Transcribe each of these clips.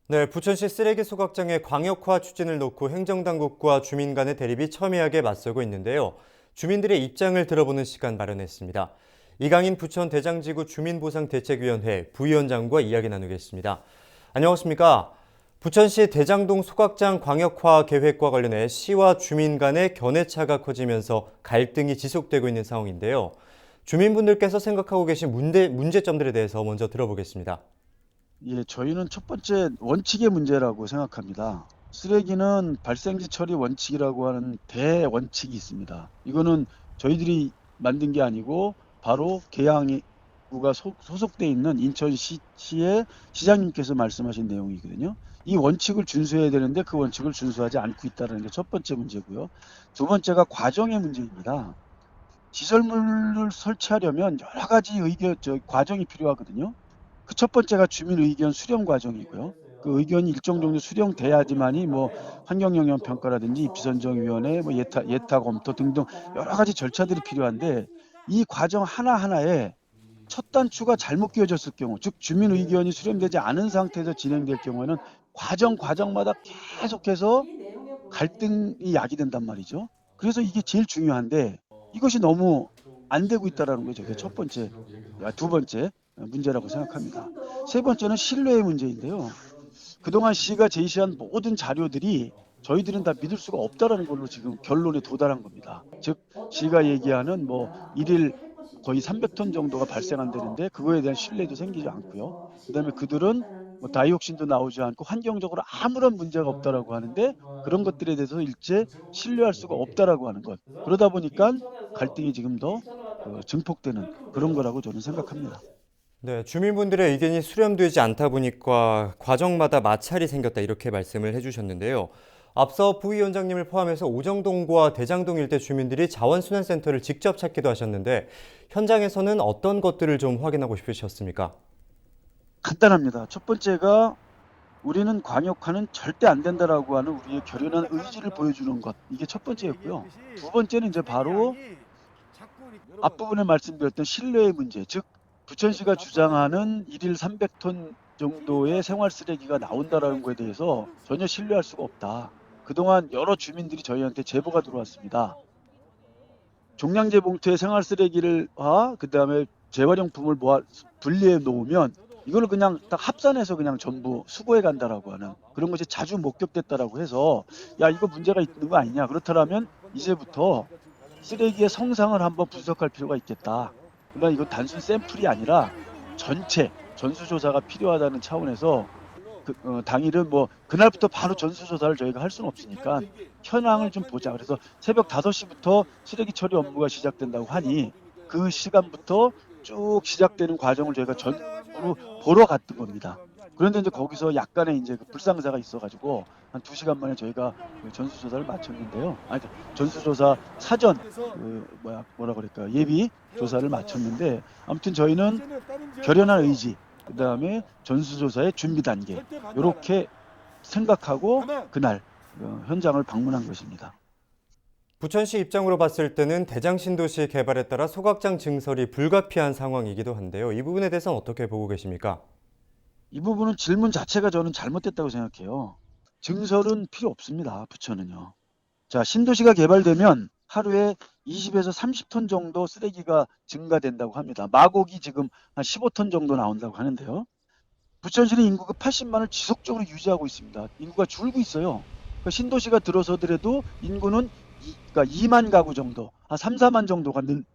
네, 부천시 쓰레기 소각장의 광역화 추진을 놓고 행정당국과 주민 간의 대립이 첨예하게 맞서고 있는데요. 주민들의 입장을 들어보는 시간 마련했습니다. 이강인 부천 대장지구 주민보상대책위원회 부위원장과 이야기 나누겠습니다. 안녕하십니까? 부천시 대장동 소각장 광역화 계획과 관련해 시와 주민 간의 견해차가 커지면서 갈등이 지속되고 있는 상황인데요. 주민분들께서 생각하고 계신 문제점들에 대해서 먼저 들어보겠습니다. 예, 저희는 첫 번째 원칙의 문제라고 생각합니다. 쓰레기는 발생지 처리 원칙이라고 하는 대원칙이 있습니다. 이거는 저희들이 만든 게 아니고 바로 계양구가 소속돼 있는 인천시의 시장님께서 말씀하신 내용이거든요. 이 원칙을 준수해야 되는데 그 원칙을 준수하지 않고 있다는 게 첫 번째 문제고요. 두 번째가 과정의 문제입니다. 시설물을 설치하려면 여러 가지 과정이 필요하거든요. 그 첫 번째가 주민 의견 수렴 과정이고요. 그 의견이 일정 정도 수렴돼야지만이 뭐 환경영향 평가라든지 비선정위원회, 뭐 예타 검토 등등 여러 가지 절차들이 필요한데 이 과정 하나하나에 첫 단추가 잘못 끼워졌을 경우, 즉 주민 의견이 수렴되지 않은 상태에서 진행될 경우에는 과정마다 계속해서 갈등이 야기된단 말이죠. 그래서 이게 제일 중요한데 이것이 너무 안 되고 있다라는 게 저게 첫 번째, 두 번째 문제라고 생각합니다. 세 번째는 신뢰의 문제인데요. 그동안 시가 제시한 모든 자료들이 저희들은 다 믿을 수가 없다라는 걸로 지금 결론에 도달한 겁니다. 즉 시가 얘기하는 뭐 일일 거의 300톤 정도가 발생한다는데 그거에 대한 신뢰도 생기지 않고요. 그다음에 그들은 뭐 다이옥신도 나오지 않고 환경적으로 아무런 문제가 없다라고 하는데 그런 것들에 대해서 일체 신뢰할 수가 없다라고 하는 것. 그러다 보니까 갈등이 지금 더 증폭되는 그런 거라고 저는 생각합니다. 네, 주민분들의 의견이 수렴되지 않다 보니까 과정마다 마찰이 생겼다 이렇게 말씀을 해주셨는데요. 앞서 부위원장님을 포함해서 오정동과 대장동 일대 주민들이 자원순환센터를 직접 찾기도 하셨는데 현장에서는 어떤 것들을 좀 확인하고 싶으셨습니까? 간단합니다. 첫 번째가 우리는 광역화는 절대 안 된다라고 하는 우리의 결연한 의지를 보여주는 것. 이게 첫 번째였고요. 두 번째는 이제 바로 앞부분에 말씀드렸던 신뢰의 문제, 즉 부천시가 주장하는 일일 300톤 정도의 생활 쓰레기가 나온다라는 거에 대해서 전혀 신뢰할 수가 없다. 그동안 여러 주민들이 저희한테 제보가 들어왔습니다. 종량제 봉투에 생활 쓰레기를와 그다음에 재활용품을 모아 분리해 놓으면 이거를 그냥 딱 합산해서 그냥 전부 수거해 간다라고 하는 그런 것이 자주 목격됐다라고 해서 야 이거 문제가 있는 거 아니냐 그렇다면 이제부터 쓰레기의 성상을 한번 분석할 필요가 있겠다. 그러나 이건 단순 샘플이 아니라 전체 전수조사가 필요하다는 차원에서 당일은 뭐 그날부터 바로 전수조사를 저희가 할 수는 없으니까 현황을 좀 보자. 그래서 새벽 5시부터 쓰레기 처리 업무가 시작된다고 하니 그 시간부터 쭉 시작되는 과정을 저희가 전부로 보러 갔던 겁니다. 그런데 이제 거기서 약간의 이제 그 불상사가 있어가지고 한 2시간 만에 저희가 그 전수조사를 마쳤는데요. 아니, 전수조사 사전 뭐라 그럴까 예비 조사를 마쳤는데 아무튼 저희는 결연한 의지, 그다음에 전수조사의 준비 단계 이렇게 생각하고 그날 현장을 방문한 것입니다. 부천시 입장으로 봤을 때는 대장신도시 개발에 따라 소각장 증설이 불가피한 상황이기도 한데요. 이 부분에 대해서는 어떻게 보고 계십니까? 이 부분은 질문 자체가 저는 잘못됐다고 생각해요. 증설은 필요 없습니다. 부천은요. 자, 신도시가 개발되면 하루에 20에서 30톤 정도 쓰레기가 증가된다고 합니다. 마곡이 지금 한 15톤 정도 나온다고 하는데요. 부천시는 인구가 80만을 지속적으로 유지하고 있습니다. 인구가 줄고 있어요. 그러니까 신도시가 들어서더라도 인구는 그러니까 2만 가구 정도, 한 3, 4만 정도가 늘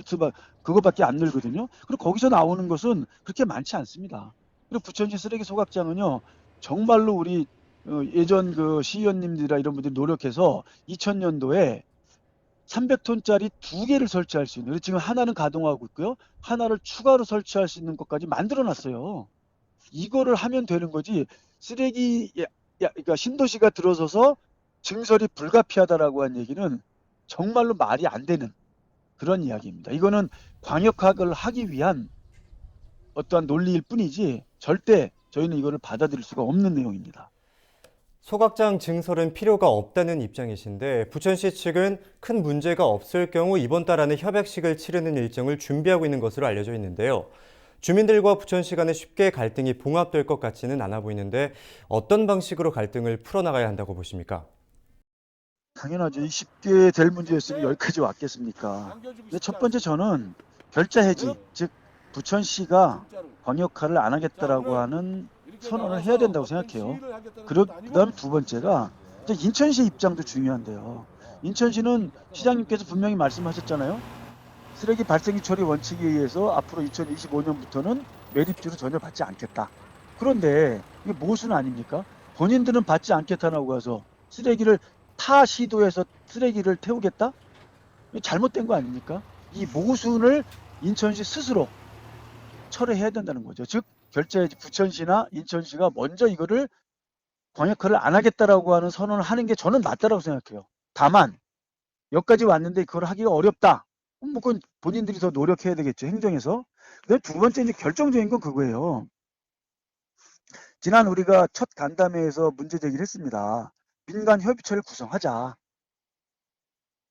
수밖 그거밖에 안 늘거든요. 그리고 거기서 나오는 것은 그렇게 많지 않습니다. 그리고 부천시 쓰레기 소각장은요, 정말로 우리 예전 그 시의원님들이나 이런 분들이 노력해서 2000년도에 300톤짜리 두 개를 설치할 수 있는, 지금 하나는 가동하고 있고요. 하나를 추가로 설치할 수 있는 것까지 만들어 놨어요. 이거를 하면 되는 거지. 쓰레기 그러니까 신도시가 들어서서 증설이 불가피하다라고 한 얘기는 정말로 말이 안 되는 그런 이야기입니다. 이거는 광역학을 하기 위한 어떠한 논리일 뿐이지 절대 저희는 이거를 받아들일 수가 없는 내용입니다. 소각장 증설은 필요가 없다는 입장이신데 부천시 측은 큰 문제가 없을 경우 이번 달 안에 협약식을 치르는 일정을 준비하고 있는 것으로 알려져 있는데요. 주민들과 부천시 간에 쉽게 갈등이 봉합될 것 같지는 않아 보이는데 어떤 방식으로 갈등을 풀어나가야 한다고 보십니까? 당연하죠. 이 쉽게 될 문제였으면 여기까지 왔겠습니까? 근데 첫 번째 저는 결자 해지, 즉 부천시가 광역화를 안 하겠다라고 하는 선언을 해야 된다고 생각해요. 그다음 두 번째가 이제 인천시 입장도 중요한데요. 인천시는 시장님께서 분명히 말씀하셨잖아요. 쓰레기 발생지 처리 원칙에 의해서 앞으로 2025년부터는 매립지로 전혀 받지 않겠다. 그런데 이게 모순 아닙니까? 본인들은 받지 않겠다라고 해서 쓰레기를 타 시도에서 쓰레기를 태우겠다? 이거 잘못된 거 아닙니까? 이 모순을 인천시 스스로 철회해야 된다는 거죠. 즉 결재해지 부천시나 인천시가 먼저 이거를 광역화를 안 하겠다라고 하는 선언을 하는 게 저는 맞다라고 생각해요. 다만 여기까지 왔는데 그걸 하기가 어렵다. 그럼 뭐 그건 본인들이 더 노력해야 되겠죠. 행정에서. 그다음에 두 번째 이제 결정적인 건 그거예요. 지난 우리가 첫 간담회에서 문제 제기를 했습니다. 민간 협의체를 구성하자.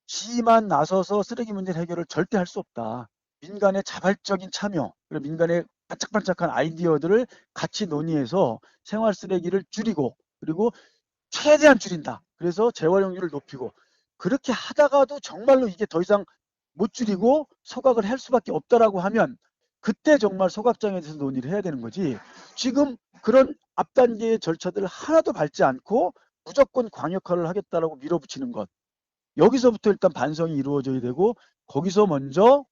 시만 나서서 쓰레기 문제 해결을 절대 할 수 없다. 민간의 자발적인 참여, 그리고 민간의 반짝반짝한 아이디어들을 같이 논의해서 생활 쓰레기를 줄이고 그리고 최대한 줄인다. 그래서 재활용률을 높이고 그렇게 하다가도 정말로 이게 더 이상 못 줄이고 소각을 할 수밖에 없다라고 하면 그때 정말 소각장에 대해서 논의를 해야 되는 거지. 지금 그런 앞단계의 절차들을 하나도 밟지 않고 무조건 광역화를 하겠다라고 밀어붙이는 것. 여기서부터 일단 반성이 이루어져야 되고 거기서 먼저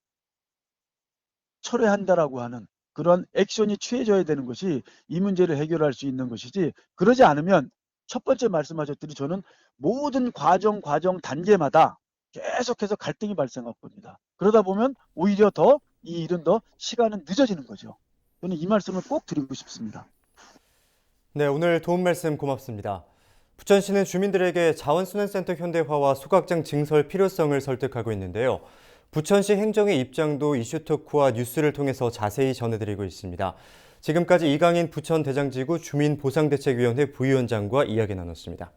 철회한다라고 하는 그런 액션이 취해져야 되는 것이 이 문제를 해결할 수 있는 것이지 그러지 않으면 첫 번째 말씀하셨더니 저는 모든 과정 단계마다 계속해서 갈등이 발생할 겁니다. 그러다 보면 오히려 더 이 일은 더 시간은 늦어지는 거죠. 저는 이 말씀을 꼭 드리고 싶습니다. 네, 오늘 도움 말씀 고맙습니다. 부천시는 주민들에게 자원순환센터 현대화와 소각장 증설 필요성을 설득하고 있는데요. 부천시 행정의 입장도 이슈토크와 뉴스를 통해서 자세히 전해드리고 있습니다. 지금까지 이강인 부천대장지구 주민보상대책위원회 부위원장과 이야기 나눴습니다.